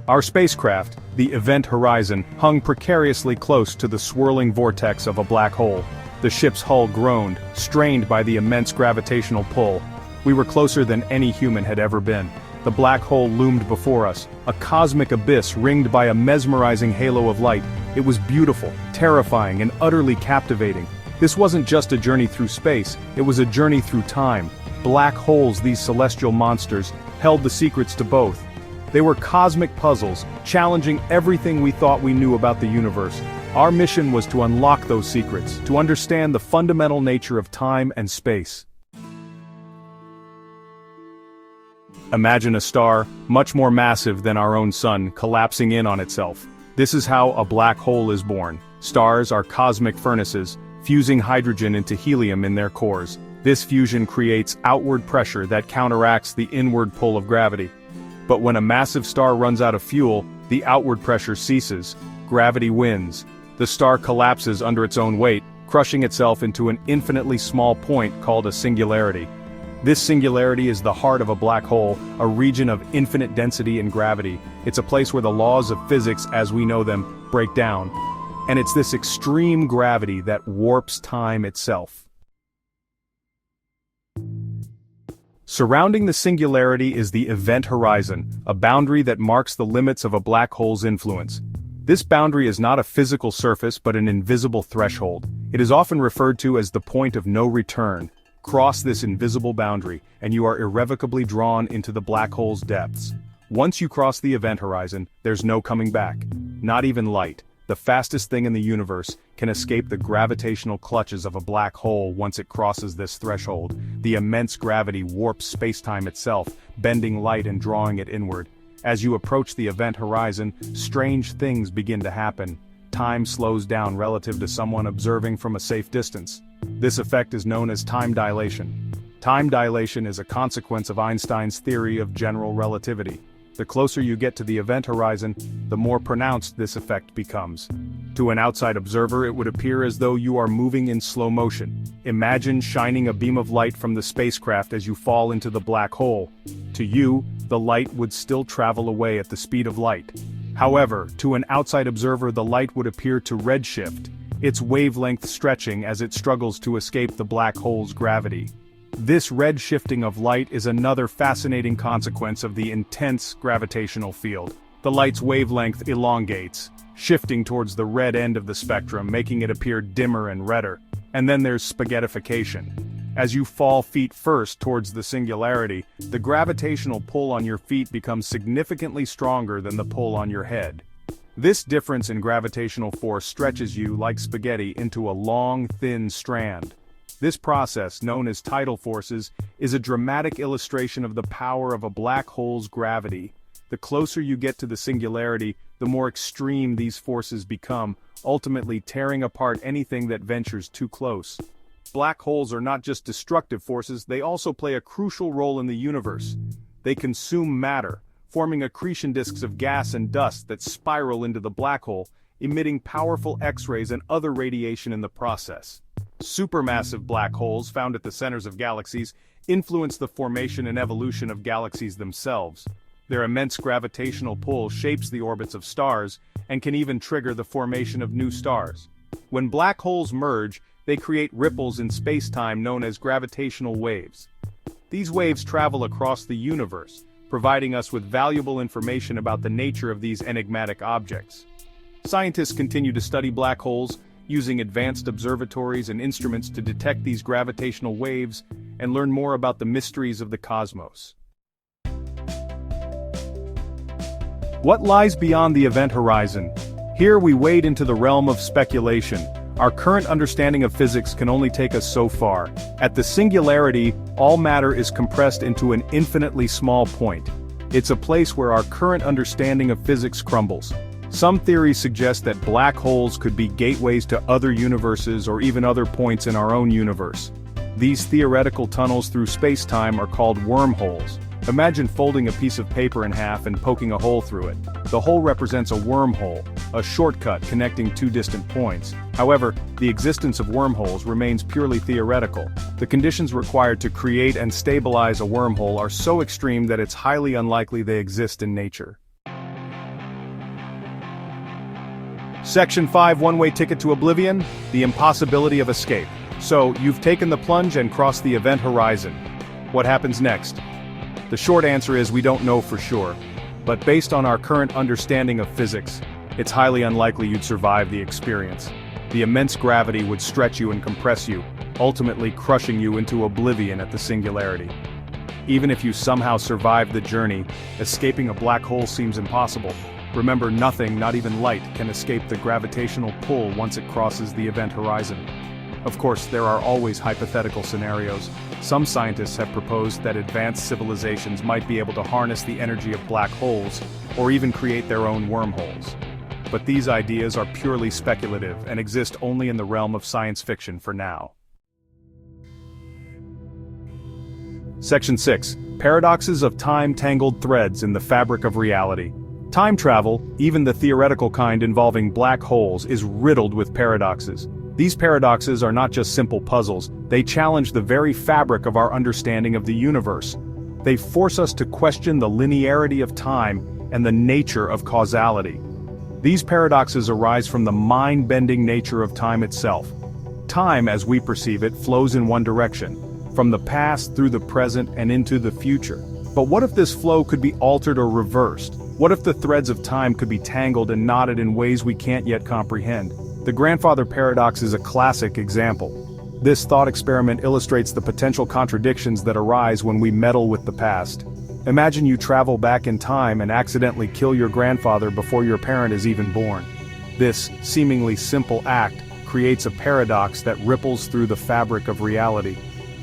Our spacecraft, the Event Horizon, hung precariously close to the swirling vortex of a black hole. The ship's hull groaned, strained by the immense gravitational pull. We were closer than any human had ever been. The black hole loomed before us, a cosmic abyss ringed by a mesmerizing halo of light. It was beautiful, terrifying, and utterly captivating. This wasn't just a journey through space, it was a journey through time. Black holes, these celestial monsters, held the secrets to both. They were cosmic puzzles, challenging everything we thought we knew about the universe. Our mission was to unlock those secrets, to understand the fundamental nature of time and space. Imagine a star, much more massive than our own sun, collapsing in on itself. This is how a black hole is born. Stars are cosmic furnaces, fusing hydrogen into helium in their cores. This fusion creates outward pressure that counteracts the inward pull of gravity. But when a massive star runs out of fuel, the outward pressure ceases. Gravity wins. The star collapses under its own weight, crushing itself into an infinitely small point called a singularity. This singularity is the heart of a black hole, a region of infinite density and gravity. It's a place where the laws of physics as we know them break down. And it's this extreme gravity that warps time itself. Surrounding the singularity is the event horizon, a boundary that marks the limits of a black hole's influence. This boundary is not a physical surface but an invisible threshold. It is often referred to as the point of no return. Cross this invisible boundary, and you are irrevocably drawn into the black hole's depths. Once you cross the event horizon, there's no coming back. Not even light, the fastest thing in the universe, can escape the gravitational clutches of a black hole once it crosses this threshold. The immense gravity warps spacetime itself, bending light and drawing it inward. As you approach the event horizon, strange things begin to happen. Time slows down relative to someone observing from a safe distance. This effect is known as time dilation. Time dilation is a consequence of Einstein's theory of general relativity. The closer you get to the event horizon, the more pronounced this effect becomes. To an outside observer, it would appear as though you are moving in slow motion. Imagine shining a beam of light from the spacecraft as you fall into the black hole. To you, the light would still travel away at the speed of light. However, to an outside observer, the light would appear to redshift, its wavelength stretching as it struggles to escape the black hole's gravity. This red shifting of light is another fascinating consequence of the intense gravitational field. The light's wavelength elongates, shifting towards the red end of the spectrum, making it appear dimmer and redder. And then there's spaghettification. As you fall feet first towards the singularity, the gravitational pull on your feet becomes significantly stronger than the pull on your head. This difference in gravitational force stretches you, like spaghetti, into a long, thin strand. This process, known as tidal forces, is a dramatic illustration of the power of a black hole's gravity. The closer you get to the singularity, the more extreme these forces become, ultimately tearing apart anything that ventures too close. Black holes are not just destructive forces, they also play a crucial role in the universe. They consume matter, forming accretion disks of gas and dust that spiral into the black hole, emitting powerful X-rays and other radiation in the process. Supermassive black holes found at the centers of galaxies influence the formation and evolution of galaxies themselves. Their immense gravitational pull shapes the orbits of stars and can even trigger the formation of new stars. When black holes merge, they create ripples in space-time known as gravitational waves. These waves travel across the universe, providing us with valuable information about the nature of these enigmatic objects. Scientists continue to study black holes, using advanced observatories and instruments to detect these gravitational waves and learn more about the mysteries of the cosmos. What lies beyond the event horizon? Here we wade into the realm of speculation. Our current understanding of physics can only take us so far. At the singularity, all matter is compressed into an infinitely small point. It's a place where our current understanding of physics crumbles. Some theories suggest that black holes could be gateways to other universes or even other points in our own universe. These theoretical tunnels through space-time are called wormholes. Imagine folding a piece of paper in half and poking a hole through it. The hole represents a wormhole, a shortcut connecting two distant points. However, the existence of wormholes remains purely theoretical. The conditions required to create and stabilize a wormhole are so extreme that it's highly unlikely they exist in nature. Section 5 One-way ticket to Oblivion, the impossibility of escape. So, you've taken the plunge and crossed the event horizon. What happens next? The short answer is we don't know for sure. But based on our current understanding of physics, it's highly unlikely you'd survive the experience. The immense gravity would stretch you and compress you, ultimately crushing you into oblivion at the singularity. Even if you somehow survived the journey, escaping a black hole seems impossible. Remember, nothing, not even light, can escape the gravitational pull once it crosses the event horizon. Of course, there are always hypothetical scenarios. Some scientists have proposed that advanced civilizations might be able to harness the energy of black holes, or even create their own wormholes. But these ideas are purely speculative and exist only in the realm of science fiction for now. Section 6. Paradoxes of time tangled threads in the fabric of reality. Time travel, even the theoretical kind involving black holes, is riddled with paradoxes. These paradoxes are not just simple puzzles, they challenge the very fabric of our understanding of the universe. They force us to question the linearity of time and the nature of causality. These paradoxes arise from the mind-bending nature of time itself. Time, as we perceive it, flows in one direction, from the past through the present and into the future. But what if this flow could be altered or reversed? What if the threads of time could be tangled and knotted in ways we can't yet comprehend? The grandfather paradox is a classic example. This thought experiment illustrates the potential contradictions that arise when we meddle with the past. Imagine you travel back in time and accidentally kill your grandfather before your parent is even born. This seemingly simple act creates a paradox that ripples through the fabric of reality.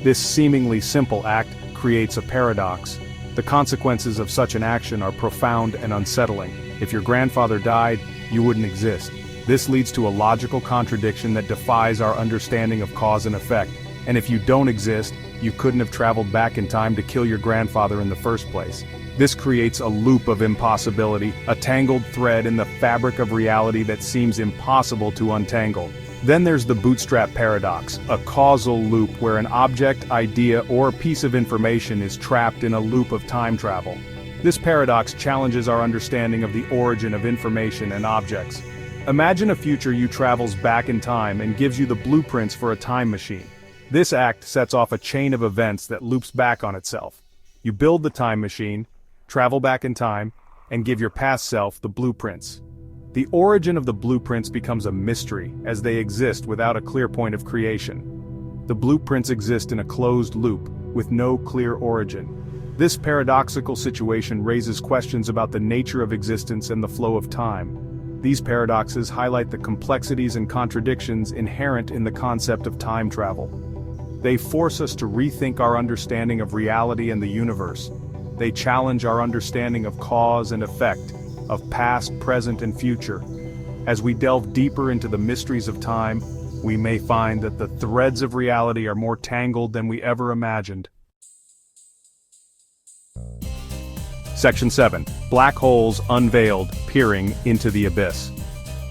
This seemingly simple act creates a paradox. The consequences of such an action are profound and unsettling. If your grandfather died, you wouldn't exist. This leads to a logical contradiction that defies our understanding of cause and effect. And if you don't exist, you couldn't have traveled back in time to kill your grandfather in the first place. This creates a loop of impossibility, a tangled thread in the fabric of reality that seems impossible to untangle. Then there's the bootstrap paradox, a causal loop where an object, idea, or piece of information is trapped in a loop of time travel. This paradox challenges our understanding of the origin of information and objects. Imagine a future you travels back in time and gives you the blueprints for a time machine. This act sets off a chain of events that loops back on itself. You build the time machine, travel back in time, and give your past self the blueprints. The origin of the blueprints becomes a mystery, as they exist without a clear point of creation. The blueprints exist in a closed loop, with no clear origin. This paradoxical situation raises questions about the nature of existence and the flow of time. These paradoxes highlight the complexities and contradictions inherent in the concept of time travel. They force us to rethink our understanding of reality and the universe. They challenge our understanding of cause and effect, of past, present, and future. As we delve deeper into the mysteries of time, we may find that the threads of reality are more tangled than we ever imagined. Section 7. Black holes unveiled, peering into the abyss.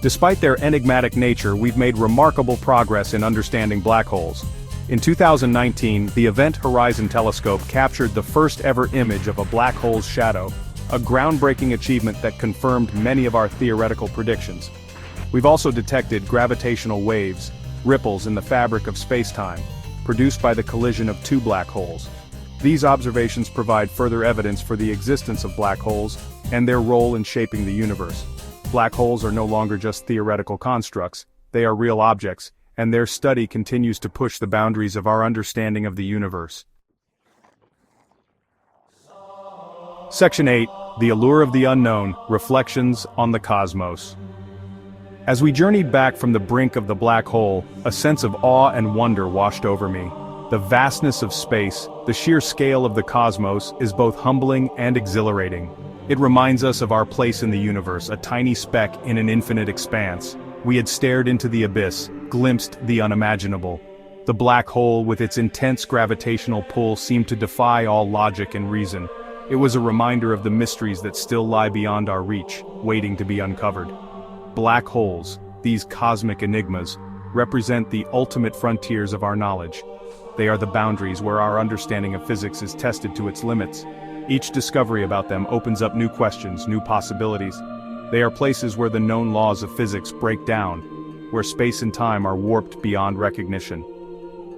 Despite their enigmatic nature, we've made remarkable progress in understanding black holes. In 2019, the Event Horizon telescope captured the first ever image of a black hole's shadow, a groundbreaking achievement that confirmed many of our theoretical predictions. We've also detected gravitational waves, ripples in the fabric of spacetime, produced by the collision of two black holes. These observations provide further evidence for the existence of black holes and their role in shaping the universe. Black holes are no longer just theoretical constructs, they are real objects, and their study continues to push the boundaries of our understanding of the universe. Section 8. The Allure of the Unknown, Reflections on the Cosmos. As we journeyed back from the brink of the black hole, a sense of awe and wonder washed over me. The vastness of space, the sheer scale of the cosmos, is both humbling and exhilarating. It reminds us of our place in the universe, a tiny speck in an infinite expanse. We had stared into the abyss, glimpsed the unimaginable. The black hole, with its intense gravitational pull, seemed to defy all logic and reason. It was a reminder of the mysteries that still lie beyond our reach, waiting to be uncovered. Black holes, these cosmic enigmas, represent the ultimate frontiers of our knowledge. They are the boundaries where our understanding of physics is tested to its limits. Each discovery about them opens up new questions, new possibilities. They are places where the known laws of physics break down, where space and time are warped beyond recognition.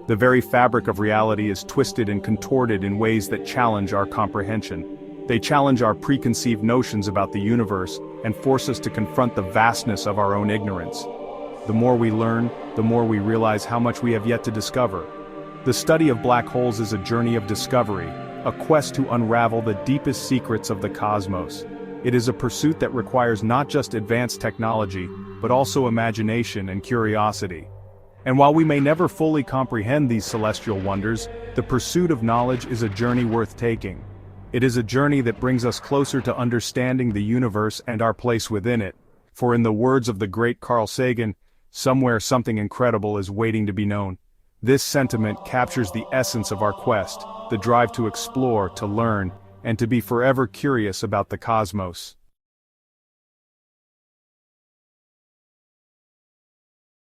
The very fabric of reality is twisted and contorted in ways that challenge our comprehension. They challenge our preconceived notions about the universe and force us to confront the vastness of our own ignorance. The more we learn, the more we realize how much we have yet to discover. The study of black holes is a journey of discovery, a quest to unravel the deepest secrets of the cosmos. It is a pursuit that requires not just advanced technology, but also imagination and curiosity. And while we may never fully comprehend these celestial wonders, the pursuit of knowledge is a journey worth taking. It is a journey that brings us closer to understanding the universe and our place within it. For in the words of the great Carl Sagan, somewhere something incredible is waiting to be known. This sentiment captures the essence of our quest, the drive to explore, to learn, and to be forever curious about the cosmos.